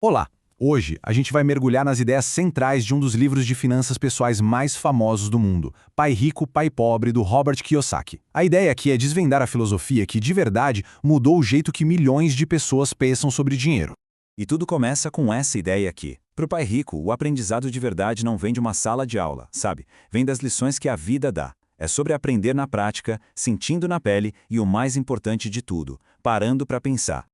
Olá! Hoje a gente vai mergulhar nas ideias centrais de um dos livros de finanças pessoais mais famosos do mundo, Pai Rico, Pai Pobre, do Robert Kiyosaki. A ideia aqui é desvendar a filosofia que, de verdade, mudou o jeito que milhões de pessoas pensam sobre dinheiro. E tudo começa com essa ideia aqui. Para o pai rico, o aprendizado de verdade não vem de uma sala de aula, sabe? Vem das lições que a vida dá. É sobre aprender na prática, sentindo na pele e o mais importante de tudo, parando para pensar.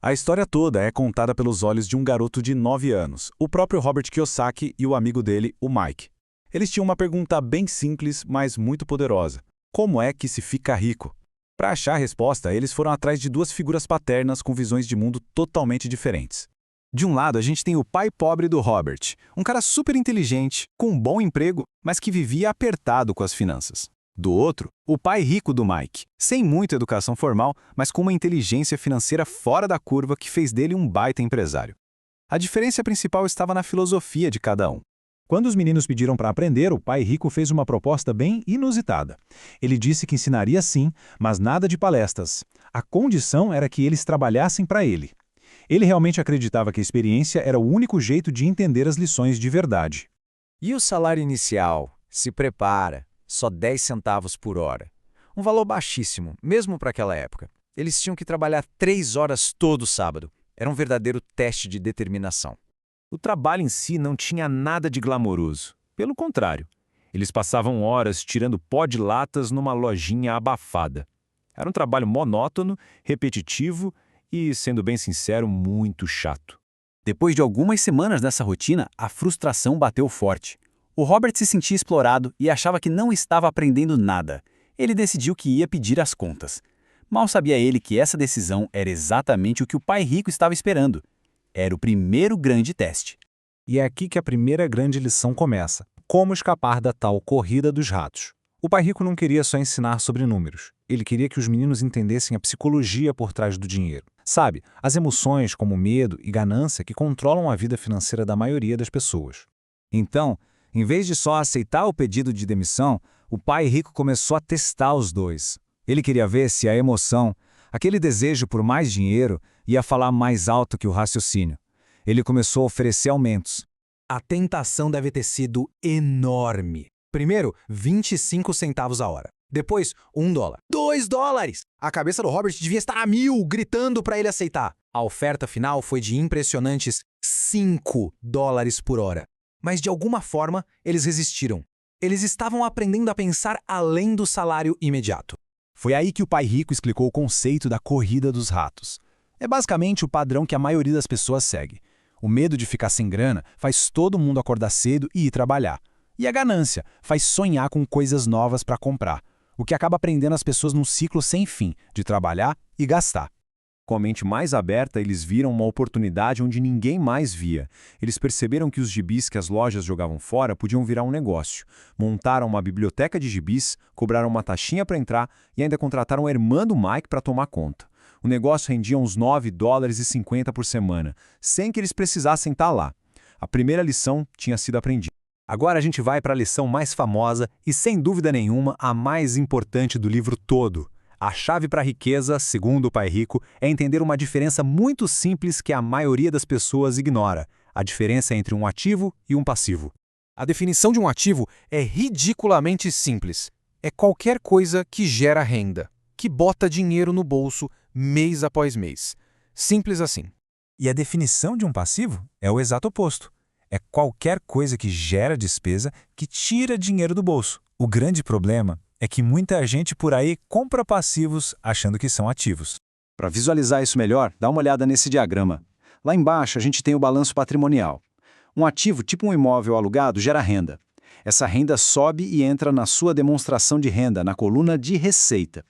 A história toda é contada pelos olhos de um garoto de 9 anos, o próprio Robert Kiyosaki e o amigo dele, o Mike. Eles tinham uma pergunta bem simples, mas muito poderosa. Como é que se fica rico? Para achar a resposta, eles foram atrás de duas figuras paternas com visões de mundo totalmente diferentes. De um lado, a gente tem o pai pobre do Robert, um cara super inteligente, com um bom emprego, mas que vivia apertado com as finanças. Do outro, o pai rico do Mike, sem muita educação formal, mas com uma inteligência financeira fora da curva que fez dele um baita empresário. A diferença principal estava na filosofia de cada um. Quando os meninos pediram para aprender, o pai rico fez uma proposta bem inusitada. Ele disse que ensinaria sim, mas nada de palestras. A condição era que eles trabalhassem para ele. Ele realmente acreditava que a experiência era o único jeito de entender as lições de verdade. E o salário inicial? Se prepara, só 10 centavos por hora. Um valor baixíssimo, mesmo para aquela época. Eles tinham que trabalhar 3 horas todo sábado. Era um verdadeiro teste de determinação. O trabalho em si não tinha nada de glamouroso. Pelo contrário, eles passavam horas tirando pó de latas numa lojinha abafada. Era um trabalho monótono, repetitivo e, sendo bem sincero, muito chato. Depois de algumas semanas nessa rotina, a frustração bateu forte. O Robert se sentia explorado e achava que não estava aprendendo nada. Ele decidiu que ia pedir as contas. Mal sabia ele que essa decisão era exatamente o que o pai rico estava esperando. Era o primeiro grande teste. E é aqui que a primeira grande lição começa. Como escapar da tal corrida dos ratos. O pai rico não queria só ensinar sobre números. Ele queria que os meninos entendessem a psicologia por trás do dinheiro. Sabe, as emoções como medo e ganância que controlam a vida financeira da maioria das pessoas. Então, em vez de só aceitar o pedido de demissão, o pai rico começou a testar os dois. Ele queria ver se a emoção, aquele desejo por mais dinheiro, ia falar mais alto que o raciocínio. Ele começou a oferecer aumentos. A tentação deve ter sido enorme. Primeiro, 25 centavos a hora. Depois, $1. $2! A cabeça do Robert devia estar a 1000, gritando para ele aceitar. A oferta final foi de impressionantes $5 por hora. Mas de alguma forma, eles resistiram. Eles estavam aprendendo a pensar além do salário imediato. Foi aí que o pai rico explicou o conceito da corrida dos ratos. É basicamente o padrão que a maioria das pessoas segue. O medo de ficar sem grana faz todo mundo acordar cedo e ir trabalhar. E a ganância faz sonhar com coisas novas para comprar, o que acaba prendendo as pessoas num ciclo sem fim de trabalhar e gastar. Com a mente mais aberta, eles viram uma oportunidade onde ninguém mais via. Eles perceberam que os gibis que as lojas jogavam fora podiam virar um negócio. Montaram uma biblioteca de gibis, cobraram uma taxinha para entrar e ainda contrataram a irmã do Mike para tomar conta. O negócio rendia uns $9,50 por semana, sem que eles precisassem estar lá. A primeira lição tinha sido aprendida. Agora a gente vai para a lição mais famosa e, sem dúvida nenhuma, a mais importante do livro todo. A chave para a riqueza, segundo o pai rico, é entender uma diferença muito simples que a maioria das pessoas ignora: a diferença entre um ativo e um passivo. A definição de um ativo é ridiculamente simples. É qualquer coisa que gera renda, que bota dinheiro no bolso mês após mês. Simples assim. E a definição de um passivo é o exato oposto. É qualquer coisa que gera despesa, que tira dinheiro do bolso. O grande problema é que muita gente por aí compra passivos achando que são ativos. Para visualizar isso melhor, dá uma olhada nesse diagrama. Lá embaixo a gente tem o balanço patrimonial. Um ativo, tipo um imóvel alugado, gera renda. Essa renda sobe e entra na sua demonstração de renda, na coluna de receita.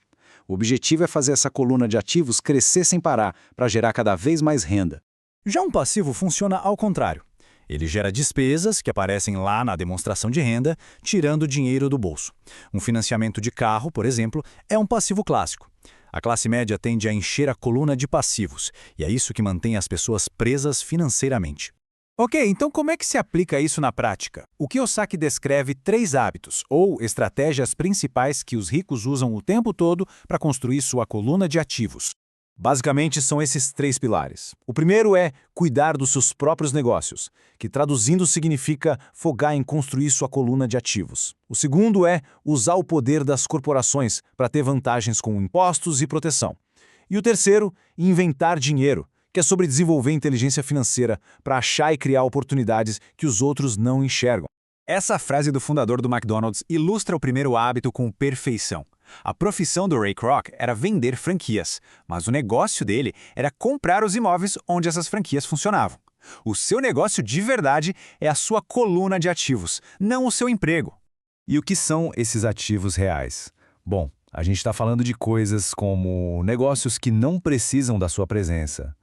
O objetivo é fazer essa coluna de ativos crescer sem parar, para gerar cada vez mais renda. Já um passivo funciona ao contrário. Ele gera despesas que aparecem lá na demonstração de renda, tirando dinheiro do bolso. Um financiamento de carro, por exemplo, é um passivo clássico. A classe média tende a encher a coluna de passivos, e é isso que mantém as pessoas presas financeiramente. Ok, então como é que se aplica isso na prática? O Kiyosaki descreve 3 hábitos, ou estratégias principais que os ricos usam o tempo todo para construir sua coluna de ativos. Basicamente, são esses 3 pilares. O primeiro é cuidar dos seus próprios negócios, que traduzindo significa focar em construir sua coluna de ativos. O segundo é usar o poder das corporações para ter vantagens com impostos e proteção. E o terceiro, inventar dinheiro, que é sobre desenvolver inteligência financeira para achar e criar oportunidades que os outros não enxergam. Essa frase do fundador do McDonald's ilustra o primeiro hábito com perfeição. A profissão do Ray Kroc era vender franquias, mas o negócio dele era comprar os imóveis onde essas franquias funcionavam. O seu negócio de verdade é a sua coluna de ativos, não o seu emprego. E o que são esses ativos reais? Bom, a gente está falando de coisas como negócios que não precisam da sua presença.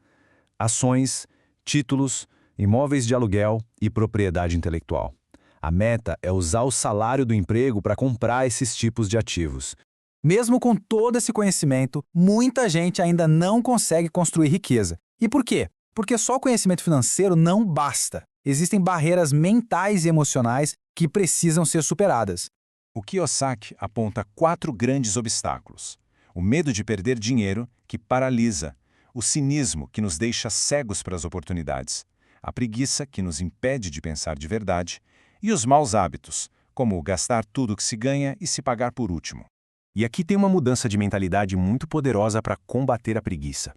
Ações, títulos, imóveis de aluguel e propriedade intelectual. A meta é usar o salário do emprego para comprar esses tipos de ativos. Mesmo com todo esse conhecimento, muita gente ainda não consegue construir riqueza. E por quê? Porque só o conhecimento financeiro não basta. Existem barreiras mentais e emocionais que precisam ser superadas. O Kiyosaki aponta 4 grandes obstáculos. O medo de perder dinheiro, que paralisa. O cinismo, que nos deixa cegos para as oportunidades. A preguiça, que nos impede de pensar de verdade. E os maus hábitos, como gastar tudo que se ganha e se pagar por último. E aqui tem uma mudança de mentalidade muito poderosa para combater a preguiça.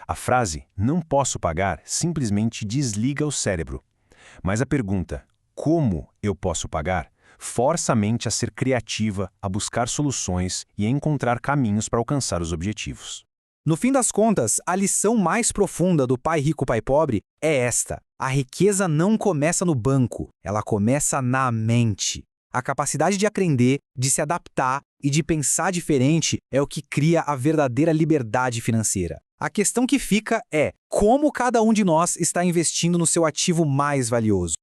A frase "não posso pagar" simplesmente desliga o cérebro. Mas a pergunta "como eu posso pagar" força a mente a ser criativa, a buscar soluções e a encontrar caminhos para alcançar os objetivos. No fim das contas, a lição mais profunda do Pai Rico, Pai Pobre é esta: a riqueza não começa no banco, ela começa na mente. A capacidade de aprender, de se adaptar e de pensar diferente é o que cria a verdadeira liberdade financeira. A questão que fica é como cada um de nós está investindo no seu ativo mais valioso.